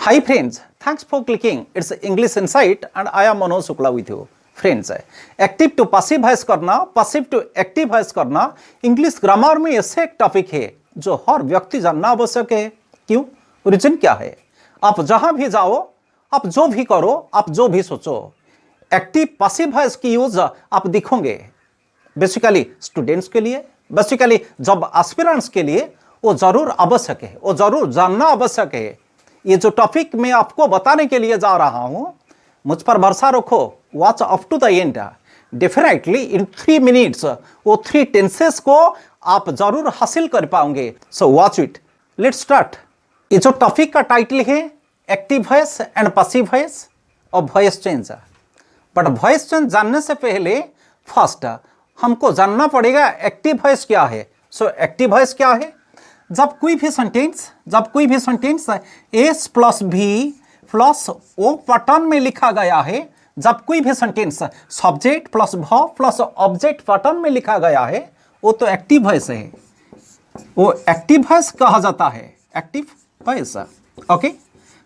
Hi friends, thanks for clicking. It's English Insight and I am Manoj Shukla with you. Friends, active to passive voice करना, passive to active voice करना English grammar में ऐसे एक topic है जो हर व्यक्ति जानना आवश्यक है। क्यों? रीजन क्या है? आप जहां भी जाओ, आप जो भी करो, आप जो भी सोचो, एक्टिव पैसिव वॉइस की यूज आप दिखोगे। बेसिकली स्टूडेंट्स के लिए, बेसिकली जॉब एस्पिरेंट्स के लिए वो जरूर आवश्यक है, वो जरूर जानना आवश्यक है। ये जो टॉपिक मैं आपको बताने के लिए जा रहा हूं, मुझ पर भरोसा रखो, watch up to the end. Definitely in 3 minutes वो 3 टेंसेस को आप जरूर हासिल कर पाओगे। So watch it, let's start. ये जो टॉपिक का टाइटल है active voice and passive voice और voice change. But voice change जानने से पहले फर्स्ट हमको जानना पड़ेगा एक्टिव वॉइस क्या है। सो एक्टिव वॉइस क्या है? जब कोई भी सेंटेंस एस प्लस भी प्लस ओ पैटर्न में लिखा गया है, जब कोई भी sentence subject plus verb plus object pattern में लिखा गया है, वो तो एक्टिव वॉइस है, वो एक्टिव वॉइस कहा जाता है, active voice. Okay,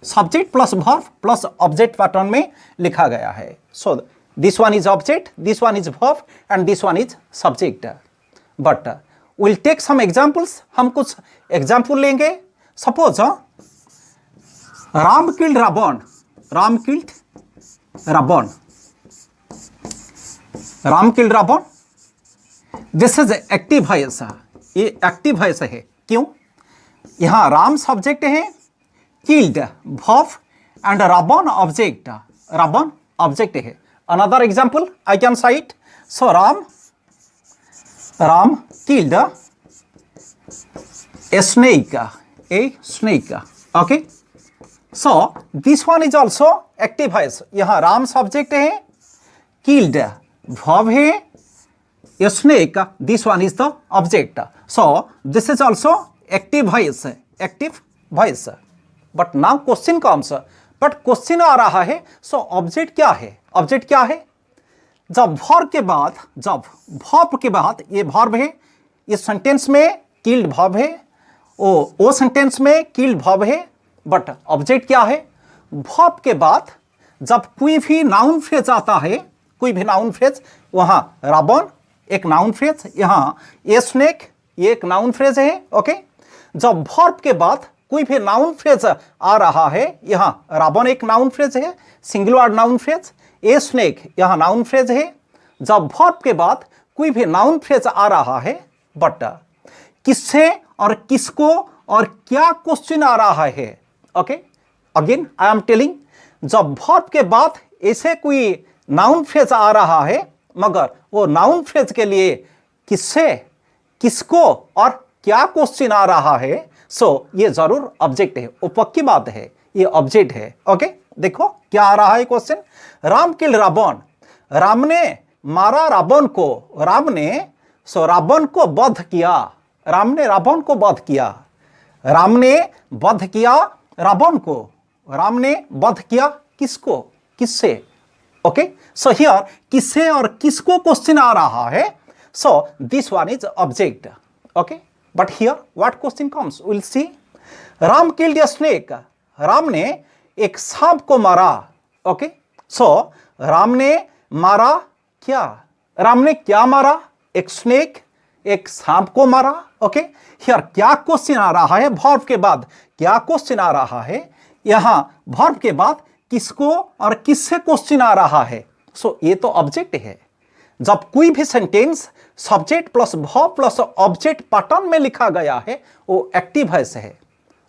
subject plus verb plus object pattern में लिखा गया है। So this one is object, this one is verb and this one is subject. But will take some examples, हम कुछ एग्जाम्पल लेंगे। Suppose Ram killed Ravan, Ram killed Ravan, Ram killed Ravan, this is active voice. ये active voice है। क्यों? यहां राम सब्जेक्ट है, killed verb and Ravan object, Ravan object है। Another example I can site. So Ram killed a snake, okay? So this one is also active voice. यहाँ Ram subject है, killed verb है, a snake, this one is the object. So this is also active voice, active voice. But now question comes, but question आ रहा है, so object क्या है? object क्या है? जब वर्ब के बाद ये वर्ब है, इस सेंटेंस में किल्ड वर्ब है, वो सेंटेंस में किल्ड वर्ब है, बट ऑब्जेक्ट क्या है? वर्ब के बाद जब कोई भी नाउन फ्रेज आता है, कोई भी नाउन फ्रेज, वहां रावण एक नाउन फ्रेज, यहाँ ए स्नेक ये एक नाउन फ्रेज है। ओके, जब वर्ब के बाद कोई भी नाउन फ्रेज आ रहा है, यहाँ रावण एक नाउन फ्रेज है, singular noun phrase, a snake यहाँ नाउन फ्रेज है। जब वर्ब के बाद कोई भी नाउन फ्रेज आ रहा है, बट किससे और किसको और क्या क्वेश्चन आ रहा है। Okay, again I am telling, जब वर्ब के बाद ऐसे कोई नाउन फ्रेज आ रहा है, मगर वो नाउन फ्रेज के लिए किससे, किसको और क्या क्वेश्चन आ रहा है, सो ये जरूर ऑब्जेक्ट है, वो पक्की बात है, ये ऑब्जेक्ट है। ओके, देखो क्या आ रहा है क्वेश्चन। राम किल्ड रावण, राम ने मारा रावण को, राम को वध किया, राम ने रावण को वध किया, राम ने वध किया रावण को, राम ने वध किया किसको, किससे। ओके, सो हियर किससे और किसको क्वेश्चन आ रहा है, so this one is object. Okay, but here what question comes, will see. Ram killed a snake, Ram ने एक सांप को मारा। ओके, सो राम ने मारा क्या, राम ने क्या मारा? एक स्नेक, एक सांप को मारा। ओके, हियर क्या क्वेश्चन आ रहा है? वर्ब के बाद क्या क्वेश्चन आ रहा है? यहां वर्ब के बाद किसको और किससे क्वेश्चन आ रहा है? सो ये तो ऑब्जेक्ट है। जब कोई भी sentence subject plus verb plus object pattern में लिखा गया है, वो एक्टिव वॉइस है।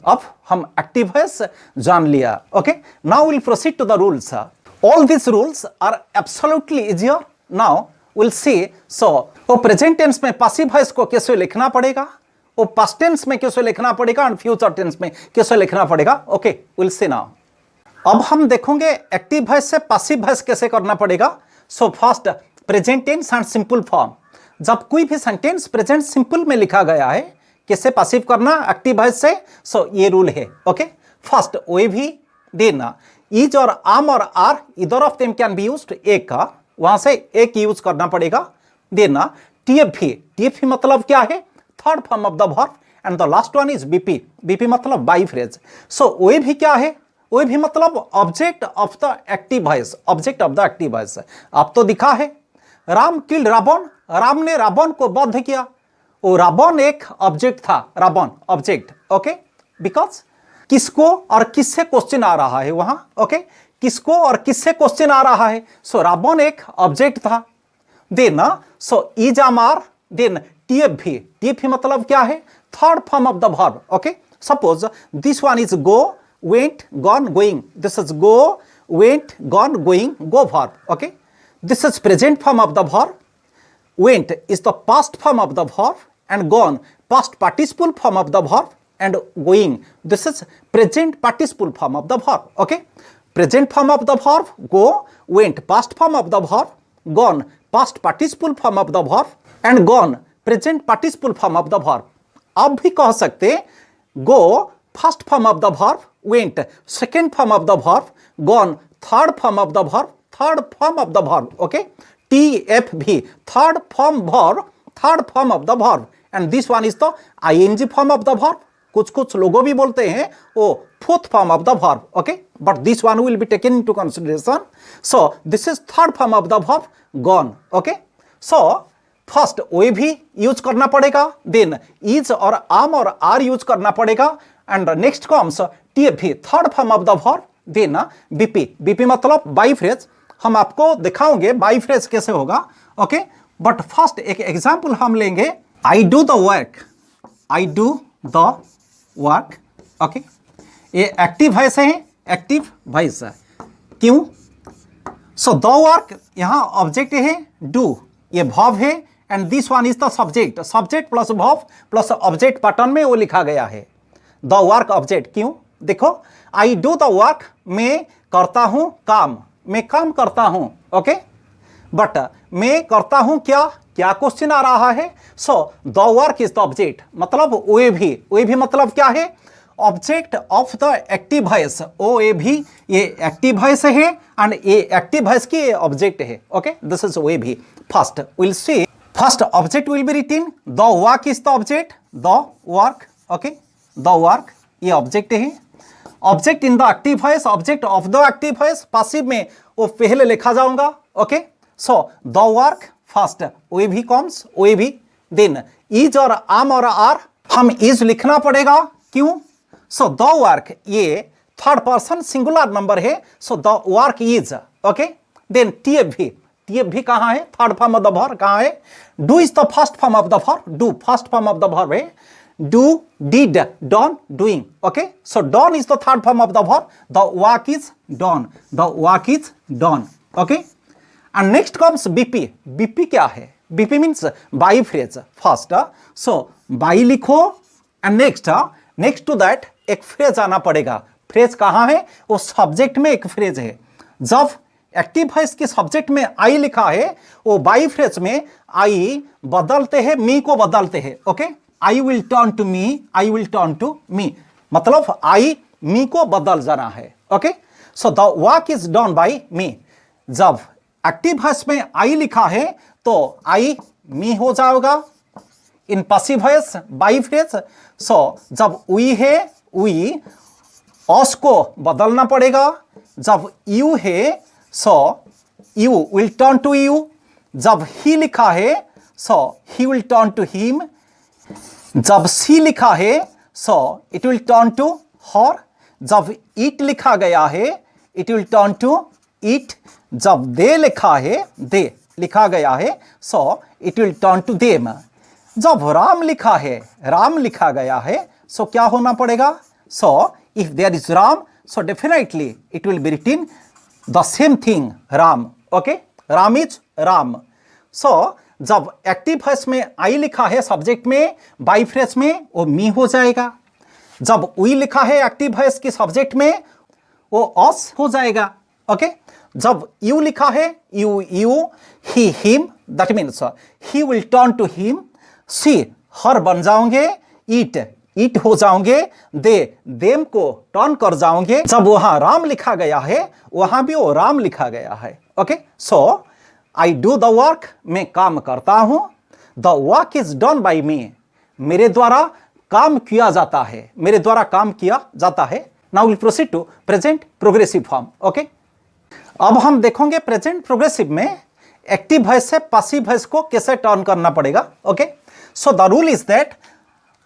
अब हम एक्टिव वॉइस जान लिया। Okay, now will proceed to the rules. All this rules are absolutely easier. Now will see. So वो प्रेजेंट टेंस में पैसिव वॉइस को कैसे लिखना पड़ेगा, वो पास्ट टेंस में कैसे लिखना पड़ेगा और फ्यूचर टेंस में कैसे लिखना पड़ेगा। Okay, will see now. अब हम देखेंगे एक्टिव वॉइस से पैसिव वॉइस कैसे करना पड़ेगा। So first, present tense and simple form. जब कोई भी सेंटेंस प्रेजेंट सिंपल में लिखा गया है, कैसे पैसिव करना एक्टिव वॉइस से, सो ये रूल है। ओके, फर्स्ट वे भी देना, इज और आम और आर इधर of them can be used, एक का वहां से एक यूज करना पड़ेगा। देना टीएफवी, टीएफवी मतलब क्या है? Third form of the verb and the last one is BP, BP मतलब by phrase. So way V क्या है? वो भी मतलब object of the active voice, object of the active voice. अब तो दिखा है राम किल्ड रावण, राम ने रावण को वध किया। वो रावण एक ऑब्जेक्ट था, रावण ऑब्जेक्ट, ओके। बिकॉज किसको और किससे क्वेश्चन आ रहा है वहां, ओके, किसको और किससे क्वेश्चन आ रहा है। सो रावण एक ऑब्जेक्ट था। Then so is are, then TF V मतलब क्या है, third form of the verb, okay. Suppose this one is go, went, gone, going, this is go, went, gone, going, go verb, okay. This is present form of the verb, went is the past form of the verb, and gone past participle form of the verb, and going this is present participle form of the verb, okay. Present form of the verb go, went past form of the verb, gone past participle form of the verb, and gone present participle form of the verb. अब भी कह सकते go first form of the verb, went second form of the verb, gone third form of the verb, third form of the verb, okay. TFV third form verb, third form of the verb, and this one is the ing form of the verb. कुछ लोगों भी बोलते हैं वो fourth form of the verb, okay, but this one will be taken into consideration. So this is third form of the verb, gone, okay. So first we भी use करना पड़ेगा, then is और am और are use करना पड़ेगा, and next comes TFV third form of the verb, then BP मतलब by phrase। हम आपको दिखाओगे बाई फ्रेज कैसे होगा, ओके। बट फर्स्ट एक एग्जांपल हम लेंगे, आई do the work, I do the work, okay. ये एक्टिव वॉइस है, एक्टिव वॉइस है, क्यों। सो द वर्क यहाँ ऑब्जेक्ट है, डू ये वर्ब है, and this one is the subject, subject plus verb plus object pattern में वो लिखा गया है, द वर्क ऑब्जेक्ट। क्यों, देखो आई डू द वर्क, मैं करता हूं काम, मैं काम करता हूं, ओके। बट मैं करता हूं क्या, क्या क्वेश्चन आ रहा है। So the work is the object, मतलब वे भी मतलब क्या है, object of the active voice. O A भी ये एक्टिव वॉइस है, एंड ये एक्टिव वॉइस की ये ऑब्जेक्ट है, ओके। दिस इज वे भी। First will see, first object will be written, the work is the object, the work, okay. The work ये object है, object in the active voice, object of the active voice passive में वो पहले लिखा जाऊंगा, okay. So the work first, वे भी comes, वे भी, then is और आम और आर हम इज लिखना पड़ेगा, क्यों। सो द वर्क ये थर्ड पर्सन सिंगुलर नंबर है, so the work is, okay. Then TF V कहाँ है, third form of the verb कहाँ है, do is the first form of the verb, do first form of the verb है, do, did, done, doing, okay. So done is the third form of the verb, the work is done, the work is done, okay. And next comes BP क्या है, BP means by phrase first, so by लिखो, and next to that एक phrase आना पड़ेगा। phrase कहाँ है, वो subject में एक phrase है। जब एक्टिव वॉइस के सब्जेक्ट में आई लिखा है, वो बाई फ्रेज में आई बदलते हैं, मी को बदलते हैं, okay. I will turn to me, I will turn to me, मतलब I मी को बदल जाना है, okay. So the work is done by me. जब एक्टिव वॉइस में I लिखा है तो I मी हो जाएगा in passive voice by phrase. So जब वी है, वी अस को बदलना पड़ेगा। जब यू है, so you will turn to you. जब ही लिखा है, so he will turn to him. जब सी लिखा है, so it will turn to her. जब इट लिखा गया है, it will turn to it. जब दे लिखा है, दे लिखा गया है, so it will turn to them. जब राम लिखा है, राम लिखा गया है, सो क्या होना पड़ेगा, so if there is Ram, so definitely it will be written the same thing, Ram, okay. Ram is Ram. So जब एक्टिव वॉइस में आई लिखा है सब्जेक्ट में, बाई फ्रेज में वो मी हो जाएगा। जब वी लिखा है एक्टिव वॉइस के सब्जेक्ट में, वो अस हो जाएगा, ओके। जब यू लिखा है, you he him, that means he will turn to him. She her बन जाओगे, इट हो जाओगे, दे देम को टर्न कर जाओगे। जब वहां राम लिखा गया है, वहां भी वो राम लिखा गया है, okay. So I do the work, मैं काम करता हूं। The work is done by me, मेरे द्वारा काम किया जाता है, मेरे द्वारा काम किया जाता है। Now will proceed to present progressive form. Okay, अब हम देखेंगे प्रेजेंट प्रोग्रेसिव में एक्टिव वॉइस से पैसिव वॉइस को कैसे टर्न करना पड़ेगा। Okay, so the rule is that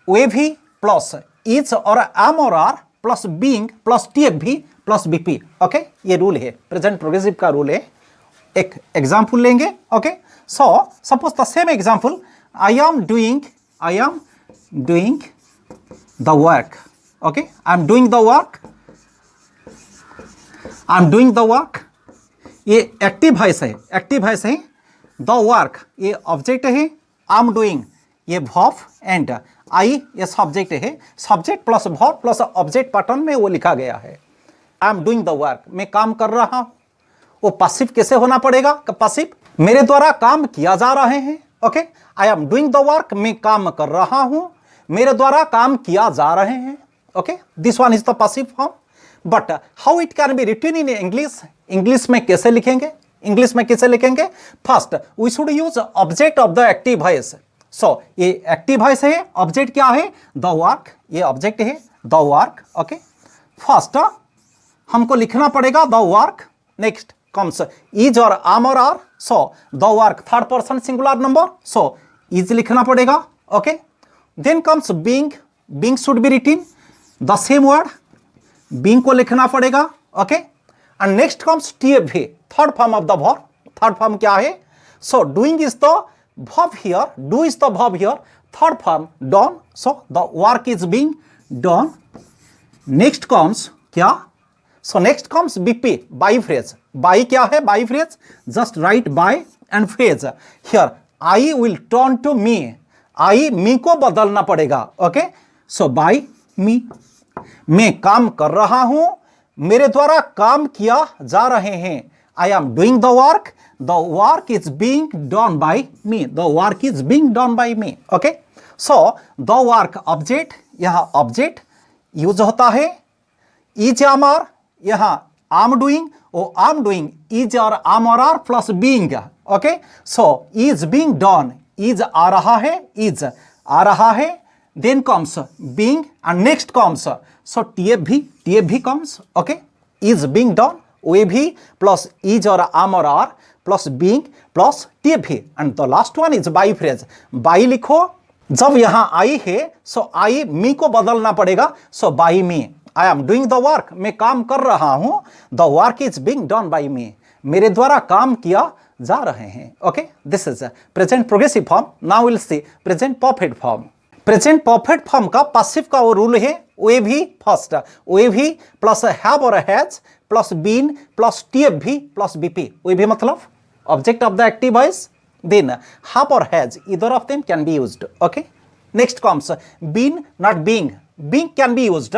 we plus is और एम और are plus being plus TFV plus BP. Okay, ये रूल है, प्रेजेंट प्रोग्रेसिव का रूल है। एक एग्जाम्पल लेंगे। Okay, so suppose the same example, I am doing the work. Okay, I am doing the work, ये active voice है, the work ये object है, आई एम डूइंग ये वर्ब एंड आई ये सब्जेक्ट है, subject plus verb plus object pattern में वो लिखा गया है। आई एम डूइंग द वर्क, मैं काम कर रहा हूं। वो पैसिव कैसे होना पड़ेगा? पैसिव मेरे द्वारा काम किया जा रहे हैं। Okay, I am doing the work, मैं काम कर रहा हूं, मेरे द्वारा काम किया जा रहे हैं। Okay, this one is the passive form. But how it can be written in English? English में कैसे लिखेंगे? First we should use object of the active voice. So ये एक्टिव वॉइस है, ऑब्जेक्ट क्या है? द वर्क, ये object है the work. Okay, first हमको लिखना पड़ेगा the work, next comes is और आम और are. So the work third person singular number, so is लिखना पड़ेगा। Okay, then comes being should be written the same word, being को लिखना पड़ेगा। Okay, and next comes TFV third form of the verb. Third form क्या है? So doing is the verb here, do is the verb here, third form done, so the work is being done. Next comes क्या? So next comes BP, by phrase. By क्या है? By phrase, just write by and phrase. Here I will turn to me, I me को बदलना पड़ेगा। Okay, so by me, मैं काम कर रहा हूं, मेरे द्वारा काम किया जा रहे हैं। I am doing the work is being done by me, okay, so the work object, यहां ऑब्जेक्ट यूज होता है, इज आम आर, यहां आम डूइंग, आम डूइंग इज और आम और are plus being. Okay, so is being done, is आ रहा है, then comes being and next comes so TFV comes. Okay, is being done, वे भी प्लस इज और आम और are plus being plus TFV and the last one is by phrase. By लिखो, जब यहां आई है सो आई मी को बदलना पड़ेगा, so by me. I am doing the work, मैं काम कर रहा हूं, the work is being done by me, मेरे द्वारा काम किया जा रहे हैं। Okay, this is present progressive form. Now will see present perfect form. Present perfect form का पैसिव का वो रूल है वे भी फर्स्ट, वे भी प्लस हैव और has plus been plus TFV plus BP. वे भी मतलब object of the active voice, then have और has, either of them can be used. Okay, next comes been not being, being can be used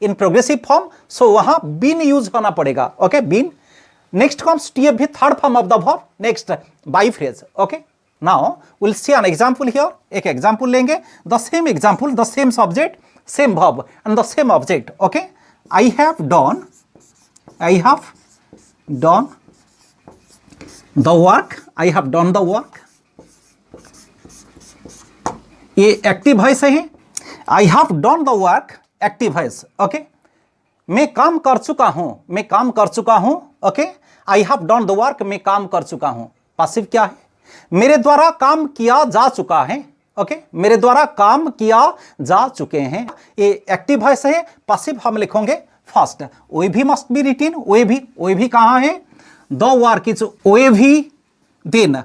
in progressive form, so वहां been use होना पड़ेगा। Okay, been. Next comes TFV third form of the verb, next by phrase. Okay, now we'll see an example here. एक example लेंगे, the same example, the same subject, same verb and the same object. Okay, I have done the work, I have done the work, ये active voice है, आई have done the work active voice. Okay, मैं काम कर चुका हूं, okay, I have done the work, मैं काम कर चुका हूं। पैसिव क्या है? मेरे द्वारा काम किया जा चुका है। ओके, मेरे द्वारा काम किया जा चुके हैं, ये एक्टिव वॉइस है। पैसिव हम लिखेंगे फर्स्ट वे भी मस्ट बी रिटन, वे भी कहां है? द वर्क इज वे भी, देन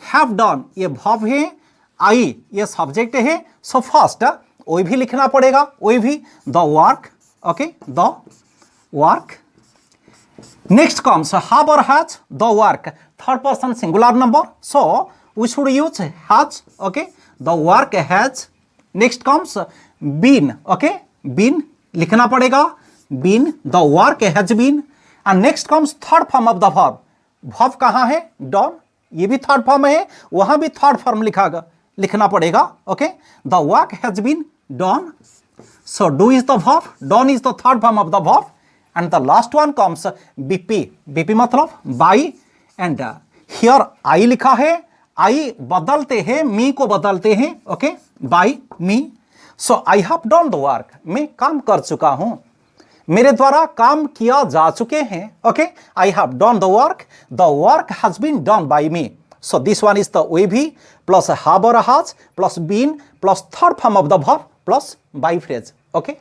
हैव डन ये वर्ब है, आई ये सब्जेक्ट है, सो फर्स्ट वे भी लिखना पड़ेगा, O A V the work. Okay, the work. Next comes have और has, the work third person singular number, so we should use has. Okay, the work has. Next comes been, okay, been लिखना पड़ेगा, been, the work has been. And next comes third form of the verb, verb कहां है? Done, ये भी third form है, वहां भी third form लिखना पड़ेगा। Okay, the work has been done, so do is the verb, done is the third form of the verb and the last one comes BP मतलब बाई एंड हियर आई लिखा है, I बदलते हैं, me को बदलते हैं। Okay, by me, so I have done the work, मैं काम कर चुका हूं, मेरे द्वारा काम किया जा चुके हैं. Okay, I have done the work. The work has been done by me. So this one is the OAV plus have or has plus been plus third form of the verb plus by phrase. Okay,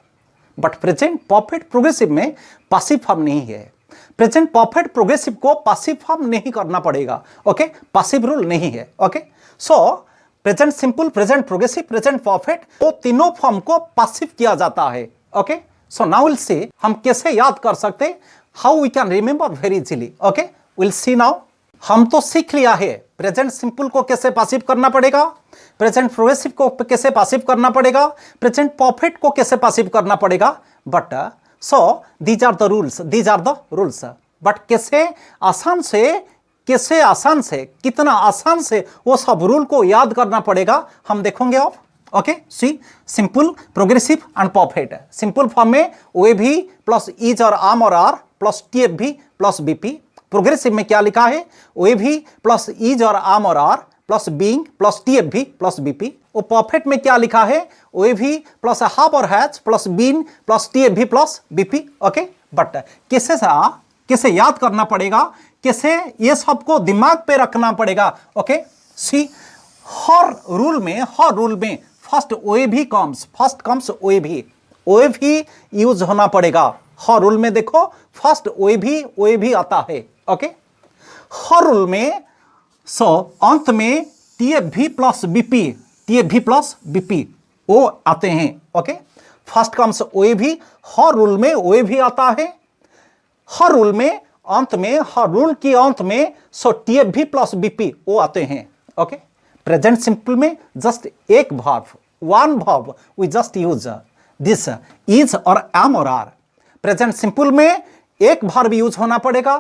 but present perfect progressive में passive form नहीं है. Present perfect progressive को passive form नहीं करना पड़ेगा. Okay, passive rule नहीं है. Okay, so present simple, present progressive, present perfect, वो तीनों फॉर्म को पासिव किया जाता है. Okay, so now will see हम कैसे याद कर सकते हैं, how we can remember very easily. Okay, will see now. हम तो सीख लिया है प्रेजेंट सिंपल को कैसे पासिव करना पड़ेगा, प्रेजेंट प्रोग्रेसिव को कैसे पासिव करना पड़ेगा, प्रेजेंट परफेक्ट को कैसे पासिव करना पड़ेगा. But so these are the rules, these are the rules. But कैसे आसान से कितना आसान से वो सब रूल को याद करना पड़ेगा हम देखेंगे अब. Okay, see simple, progressive and perfect. Simple form में OAV प्लस इज और आम और are plus TFV plus BP. Progressive में क्या लिखा है, OAV प्लस इज और आम और are plus being plus TFV plus BP. वो परफेक्ट में क्या लिखा है, OAV प्लस हैव और has plus been plus TFV plus BP. Okay, but कैसे याद करना पड़ेगा, कैसे ये सबको दिमाग पे रखना पड़ेगा. ओके, सी हर रूल में first OAV comes OAV use होना पड़ेगा. हर रूल में देखो फर्स्ट OAV आता है. ओके, हर रूल में सो अंत में TFV प्लस BP वो आते हैं. ओके, फर्स्ट कम्स OAV, हर रूल में OAV आता है. हर रूल में अंत में, हर रूल के अंत में सो TFV प्लस BP वो आते हैं. ओके, प्रेजेंट सिंपल में जस्ट एक verb, one verb we just use this is और एम और आर. प्रेजेंट सिंपल में एक वर्ब यूज होना पड़ेगा.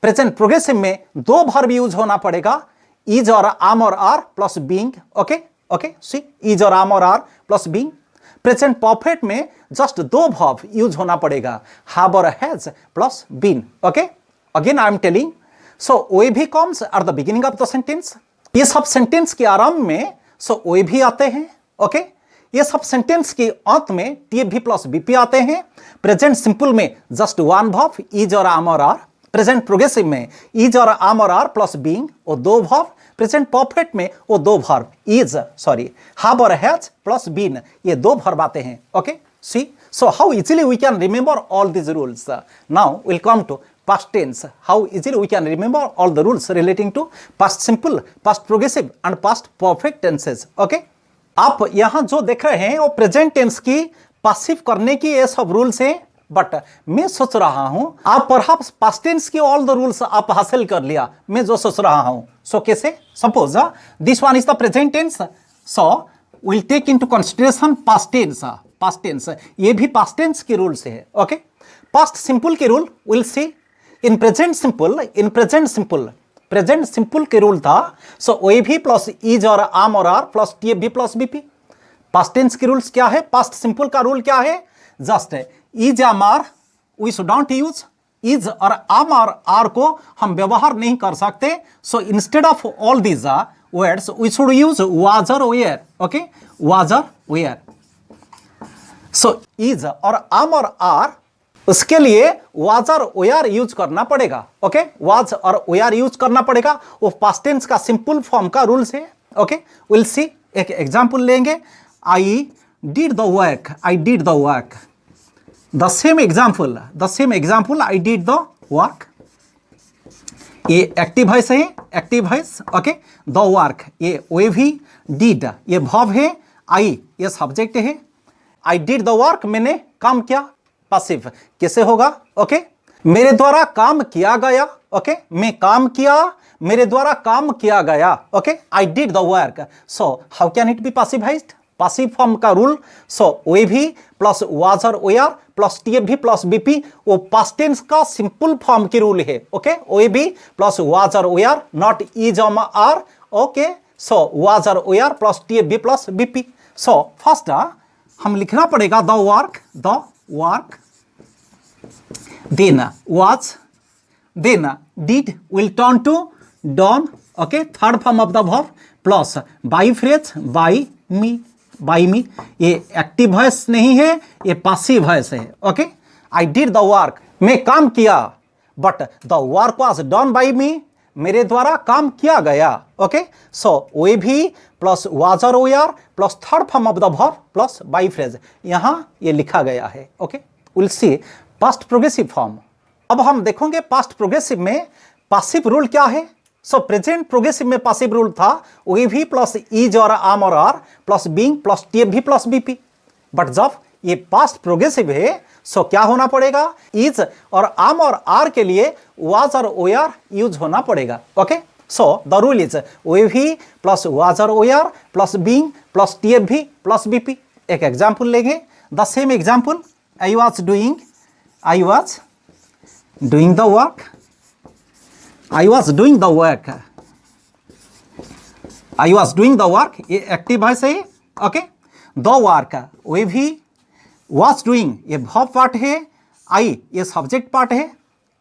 प्रेजेंट प्रोग्रेसिव में दो वर्ब यूज होना पड़ेगा, इज और आम और are plus being. Okay, see is और आम और are plus being. Present perfect में जस्ट दो वर्ब यूज होना पड़ेगा, हैव और has plus been. Okay, again I am telling, so OAV comes at the beginning of the sentence. ये सब sentence के आरंभ में सो OAV आते हैं. ओके, ये सब सेंटेंस के अंत में TFV प्लस BP आते हैं. प्रेजेंट सिंपल में जस्ट वन वर्ब इज और आम और आर. प्रेजेंट प्रोग्रेसिव में इज और आम और आर प्लस बीइंग और दो वर्ब. प्रेजेंट परफेक्ट में वो दो वर्ब हैव और हैज प्लस बीन, ये दो वर्ब आते हैं. Okay, see so how easily we can remember all this rules. Now will come to past tense. How easily we can remember all the rules relating to past simple, past progressive and past perfect tenses. Okay, आप यहां जो देख रहे हैं वो present tense की passive करने की ये सब रूल्स हैं. बट मैं सोच रहा हूं आप परहैप्स पास्ट टेंस की ऑल द रूल्स आप हासिल कर लिया. मैं जो सोच रहा हूं सो कैसे, suppose this one is the present tense, so will take into consideration past tense. ये भी पास्ट टेंस के रूल्स है. ओके, पास्ट सिंपल के rule will see. In present simple के रूल था सो OAV प्लस इज और am और are plus TFV plus BP. Past tense के रूल्स क्या है, पास्ट सिंपल का रूल क्या है, just is am are we should not use. Is और आम और आर को हम व्यवहार नहीं कर सकते. So instead of all these words we should use was और वेयर. ओके, वाज और वेयर. सो इज और आम और आर, उसके लिए वाज और वेयर यूज करना पड़ेगा. ओके, वाज और वेयर यूज करना पड़ेगा. वो पास्ट टेंस का सिंपल फॉर्म का रूल्स है. ओके, विल सी एक एग्जांपल लेंगे. आई did the work. The same example I did the work. ये एक्टिव वॉइस है, active voice. Okay, the work ये OAV, डिड ये वर्ब है, आई ये सब्जेक्ट है. आई डिड द वर्क, मैंने काम किया. पासिव कैसे होगा, ओके, मेरे द्वारा काम किया गया. ओके, मैं काम किया, मेरे द्वारा काम किया गया. Okay, I did the work. So how can it be passivized, passive form का rule. So OAV plus was और were plus TFV plus BP वो पास्ट टेंस का सिंपल फॉर्म की रूल है. ओके, OAV प्लस वाज और were, not is और are. Okay, so was और were plus TFV plus BP. So first हम लिखना पड़ेगा the work, then was, then did will turn to done. Okay, third form of the verb plus by phrase by me. ये active voice नहीं है, ये passive voice है. Okay, I did the work, मैं काम किया, but the work was done by me, मेरे द्वारा काम किया गया। ओके, सो वे भी प्लस वाज और were plus third form of the verb plus by phrase, यहां ये लिखा गया है। Okay, will see past progressive form. अब हम देखेंगे पास्ट प्रोग्रेसिव में पासिव रूल क्या है। सो प्रेजेंट प्रोग्रेसिव में पासिव रूल था वे भी प्लस इज और आम और are plus being plus T भी प्लस बीपी, बट जब ये पास्ट प्रोग्रेसिव है सो क्या होना पड़ेगा, इज और आम और आर के लिए वाज और वेयर यूज होना पड़ेगा। Okay, so the rule is वे भी प्लस वाज और were plus being plus T भी प्लस बीपी। एक एग्जाम्पल लेंगे, the same example, I was doing the work, I was doing the work, I was doing the work, ये active voice है। Okay, the work O A V, was doing ये verb part है, I ये subject part है।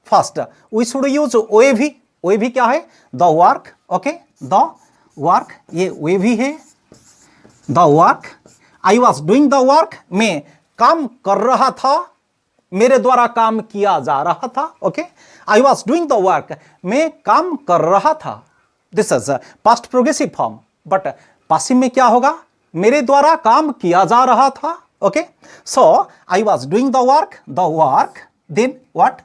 First we should use O A V क्या है, the work. Okay, the work ये O A V है, the work, I was doing the work, मैं काम कर रहा था, मेरे द्वारा काम किया जा रहा था। Okay, I was doing the work, मैं काम कर रहा था, this is past progressive form. But passive में क्या होगा, मेरे द्वारा काम किया जा रहा था। Okay, so I was doing the work, then what,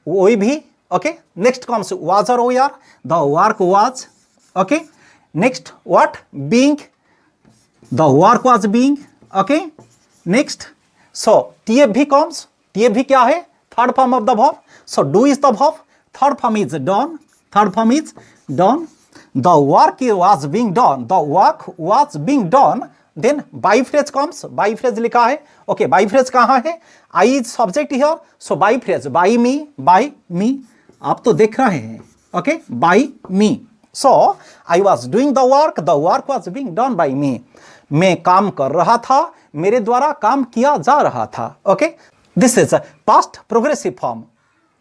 O A V. Okay, next comes was और were, the work was. Okay, next what, being, the work was being. Okay, next so T F V comes, T F V क्या है, third form of the verb, so do is the verb, third form is done, third form is done, the work was being done, the work was being done, then by phrase comes, by phrase लिखा है। Okay, by phrase कहाँ है, I is subject here, so by phrase by me, आप तो देख रहे हैं। Okay, by me, so I was doing the work was being done by me, मैं काम कर रहा था, मेरे द्वारा काम किया जा रहा था। Okay, this is past progressive form.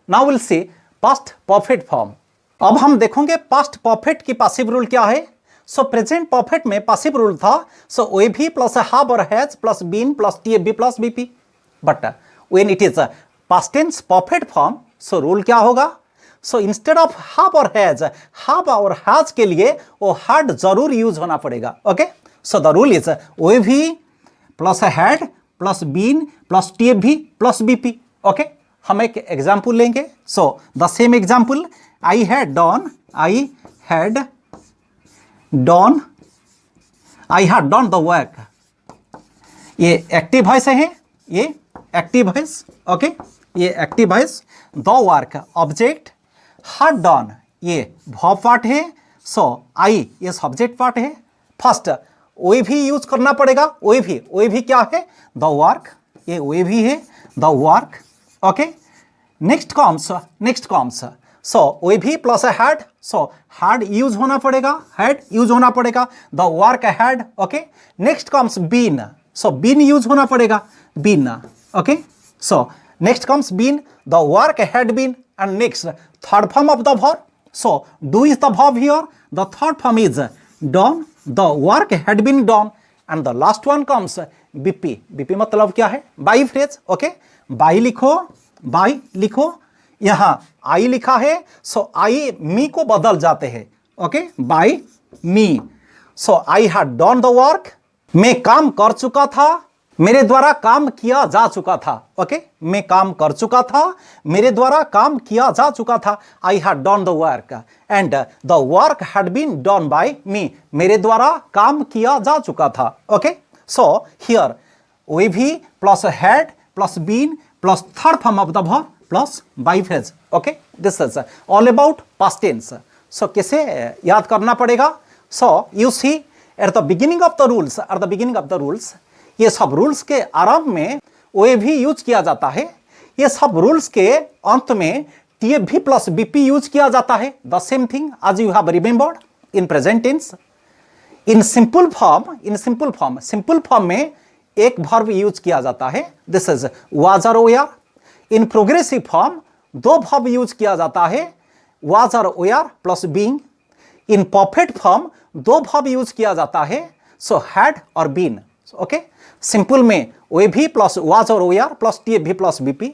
Now will see past perfect form. अब हम देखेंगे पास्ट परफेक्ट की पासिव रूल क्या है। सो प्रेजेंट परफेक्ट में पासिव रूल था, सो वे भी प्लस हैव और has plus been plus T B plus BP, but when it is past tense perfect form, so rule क्या होगा, सो इंस्टेड ऑफ हैव और has के लिए वो हैड जरूर यूज होना पड़ेगा। Okay, so the rule is वे भी plus had plus been plus T भी प्लस बीपी। ओके, हम एक एग्जाम्पल लेंगे, so the same example, I had done the work, ये एक्टिव वॉइस है, ये एक्टिव वॉइस। ओके, ये active voice, the work object, had done ये verb part है, सो आई ये सब्जेक्ट पार्ट है। फर्स्ट वे भी यूज करना पड़ेगा, वे भी क्या है, द वर्क, ये वे भी है, the work. Okay, next comes so वे भी plus had, so had use होना पड़ेगा, the work had. Okay, next comes been, so been use होना पड़ेगा, been. Okay, so next comes been, the work had been, and next third form of the verb, so do is the verb here, the third form is done, the work had been done, and the last one comes BP. BP मतलब क्या है, by phrase. Okay, by लिखो, यहाँ आई लिखा है, so I me को बदल जाते हैं। Okay, by me, so I had done the work, मैं काम कर चुका था, मेरे द्वारा काम किया जा चुका था। ओके, मैं काम कर चुका था, मेरे द्वारा काम किया जा चुका था, I had done the work, and the work had been done by me, मेरे द्वारा काम किया जा चुका था। ओके, सो हियर वे भी plus had plus been plus third form of the verb plus by phrase. Okay, this is all about past tense. So कैसे याद करना पड़ेगा, so you see at the beginning of the rules, ये सब rules के आरंभ में वे भी यूज किया जाता है, ये सब रूल्स के अंत में टी भी प्लस बीपी यूज किया जाता है। The same thing as you have remembered in present tense. In simple form में एक वर्ब यूज किया जाता है, दिस इज वाज और वेयर। इन प्रोग्रेसिव फॉर्म दो वर्ब यूज किया जाता है, वाज और were plus being. In perfect form दो वर्ब यूज किया जाता है, सो हैड और बीन। ओके, सिंपल में वे भी प्लस वाज और वेयर प्लस टी भी plus BP.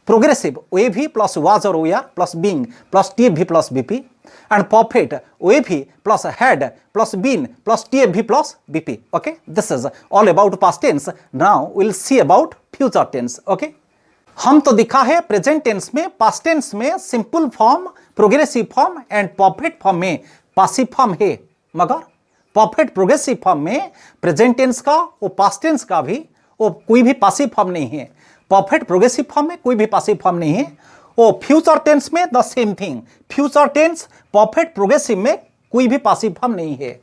progressive OAV plus was or were plus being plus TFV plus BP, and perfect OAV plus had plus been plus TFV plus BP. Okay, this is all about past tense. Now we'll see about future tense. Okay, हम तो दिखा है present tense में, past tense में simple form, progressive form and perfect form में passive form है, मगर perfect progressive form में प्रेजेंट टेंस का और पास्ट टेंस का भी वो कोई भी पासिव फॉर्म नहीं है। परफेक्ट प्रोग्रेसिव फॉर्म में कोई भी पासिव फॉर्म नहीं है। और फ्यूचर टेंस में the same thing, future tense perfect progressive में कोई भी पासिव फॉर्म नहीं है।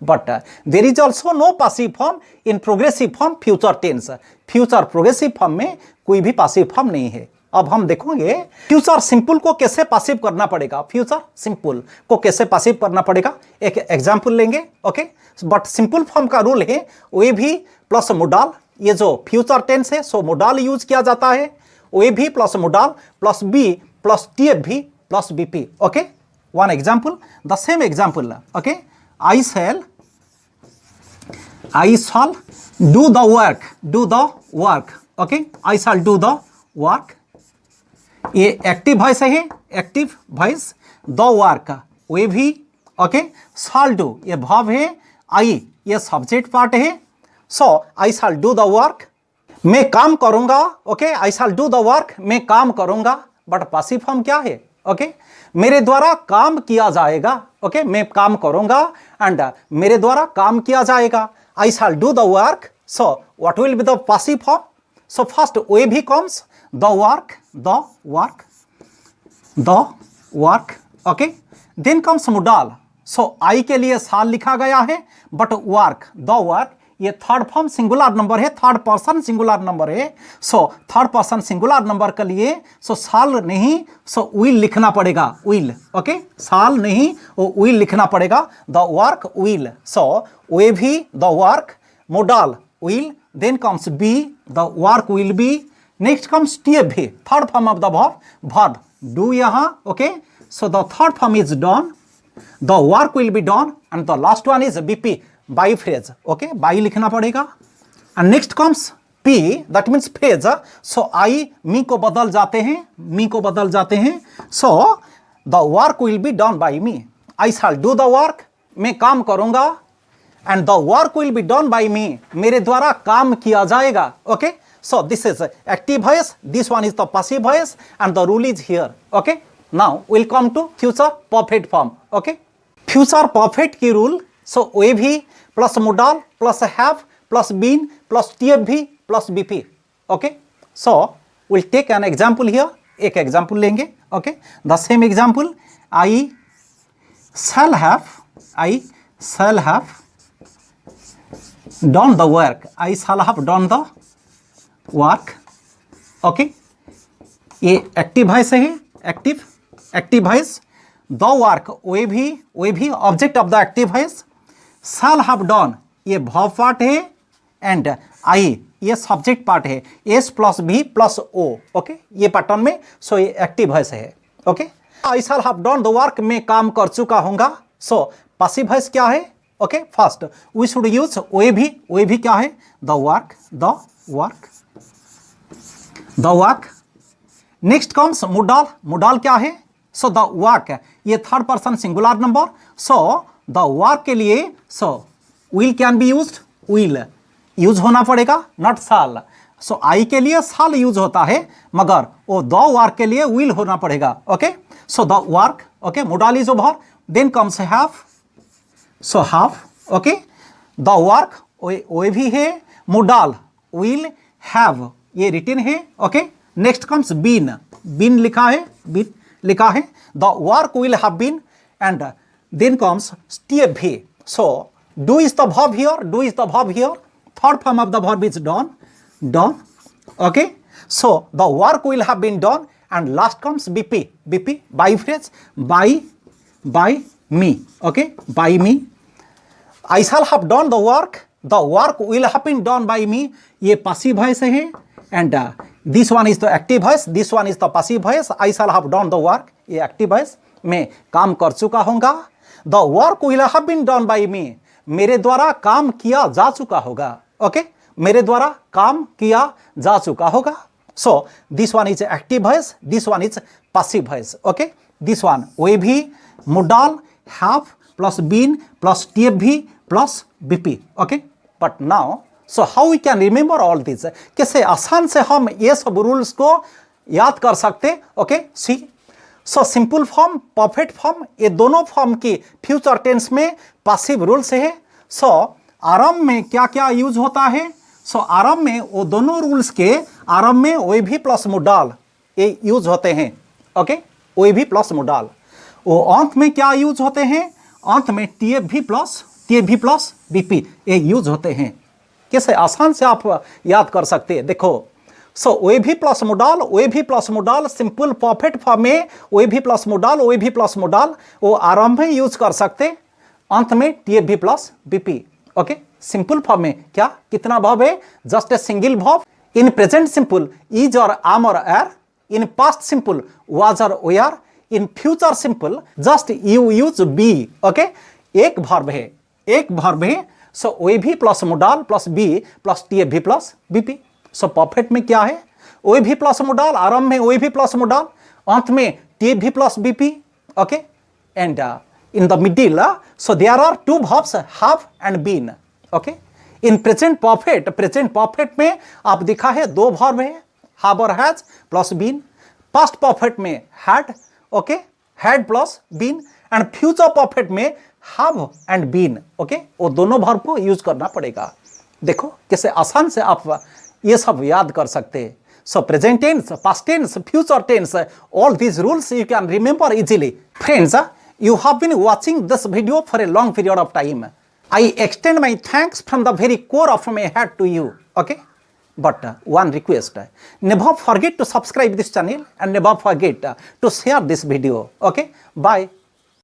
But there is also no passive form in progressive form future tense. Future progressive form में कोई भी पासिव फॉर्म नहीं है। अब हम देखेंगे फ्यूचर सिंपल को कैसे पासिव करना पड़ेगा, फ्यूचर सिंपल को कैसे पासिव करना पड़ेगा। एक एग्जाम्पल लेंगे। ओके, बट सिंपल फॉर्म का रूल है OAV प्लस मोडाल। ये जो फ्यूचर टेंस है सो मोडाल यूज किया जाता है, OAV plus modal plus be plus TFV plus BP। Okay, one example, the same example. Okay, I shall do the work। Okay, I shall do the work। ये active voice है, active voice. The work OAV। Okay, shall do ये verb है, I ये subject part है। So I shall do the work, मैं काम करूंगा। Okay, I shall do the work, मैं काम करूंगा। बट पासिव फॉर्म क्या है? ओके, मेरे द्वारा काम किया जाएगा। ओके, मैं काम करूंगा एंड मेरे द्वारा काम किया जाएगा। I shall do the work। So what will be the passive form? So first OAV comes, the work। Okay, then comes modal। So I के लिए साल लिखा गया है, बट वर्क, द वर्क ये थर्ड फॉर्म सिंगुलर नंबर है, third person singular number है। So third person singular number के लिए सो साल नहीं, सो विल लिखना पड़ेगा, विल। ओके, साल नहीं वो विल लिखना पड़ेगा, the work will. So OAV the work, modal will, then comes be the work will be, next comes TFV third form of the verb do यहाँ। Okay, so the third form is done, the work will be done, and the last one is BP by phrase. Okay, by लिखना पड़ेगा। And next comes P, that means phrase. So I me को बदल जाते हैं, me को बदल जाते हैं। So the work will be done by me, I shall do the work, मैं काम करूंगा, and the work will be done by me, मेरे द्वारा काम किया जाएगा। Okay, so this is active voice, this one is the passive voice, and the rule is here. Okay, now will come to future perfect form. Okay, future perfect की rule, so OAV plus modal plus have plus been plus TFV plus BP। Okay, so will take an example here, एक example लेंगे। Okay, the same example, I shall have done the work, I shall have done the work। Okay, ये active voice है, active voice. The work OAV object of the active voice, shall have done ये verb part है, and I ये subject part है, S plus V plus O। Okay, ये pattern में सो ये active voice है। Okay, I shall have done the work, मैं काम कर चुका हूँगा। सो पैसिव वॉइस क्या है? Okay, first we should use OAV क्या है? The work. Next comes modal क्या है? सो द वर्क ये third person singular number. So the work के लिए so will can be used, will use होना पड़ेगा, नॉट साल। सो आई के लिए साल यूज होता है, मगर वो द वर्क के लिए विल होना पड़ेगा। Okay, so the work. Okay, modal is over, then comes have, so have. Okay, the work OAV है, मोडाल विल हैव ये रिटन है। ओके, नेक्स्ट कम्स बीन लिखा है, the work will have been, and then comes TFV। so do is the verb here, third form of the verb is done। Okay, so the work will have been done, and last comes BP by phrase, by me। Okay, by me, I shall have done the work will have been done by me, ये passive voice है, and this one is the active voice, this one is the passive voice। I shall have done the work ये active voice, मैं काम कर चुका हूँगा। The work will have been done by me, मेरे द्वारा काम किया जा चुका होगा। ओके, मेरे द्वारा काम किया जा चुका होगा। So this one is active voice, this one is passive voice. Okay, this one OAV, modal, have plus been plus TFV plus BP. Okay, but now so how we can remember all this? कैसे आसान से हम ये सब rules को याद कर सकते? Okay, see so simple form, perfect form, ये दोनों फॉर्म की फ्यूचर टेंस में पैसिव रूल्स है. सो आरंभ में क्या क्या यूज होता है? सो आरंभ में वो दोनों रूल्स के आरंभ में OAV प्लस मोडाल ये यूज होते हैं. Okay, OAV plus modal. वो अंत में क्या यूज होते हैं? अंत में TFV प्लस BP ये यूज होते हैं. कैसे आसान से आप याद कर सकते हैं? देखो, so OAV plus modal simple perfect form में OAV प्लस मोडाल वो आरंभ में यूज कर सकते, अंत में TFV plus BP. Okay, simple form में क्या कितना वर्ब है? Just a single verb. In present simple is और आम और are. In past simple was और were. In future simple just you use be. Okay, एक वर्ब है. So OAV plus modal plus be plus TFV plus BP. So perfect में क्या है? OAV plus modal, आरंभ में OAV plus modal, अंत में TFV plus BP. Okay, and in the middle, so there are two verbs, have and been. Okay, in present perfect में आप दिखा है दो verb है, have और has plus been. past perfect में had, okay, had plus been, and future perfect में have and been. Okay, वो दोनों verb को यूज करना पड़ेगा. देखो कैसे आसान से आप ये सब याद कर सकते हैं. So present tense, past tense, future tense, all these rules you can remember easily. Friends, you have been watching this video for a long period of time. I extend my thanks from the very core of my heart to you. Okay, but one request, never forget to subscribe this channel and never forget to share this video. Okay, bye.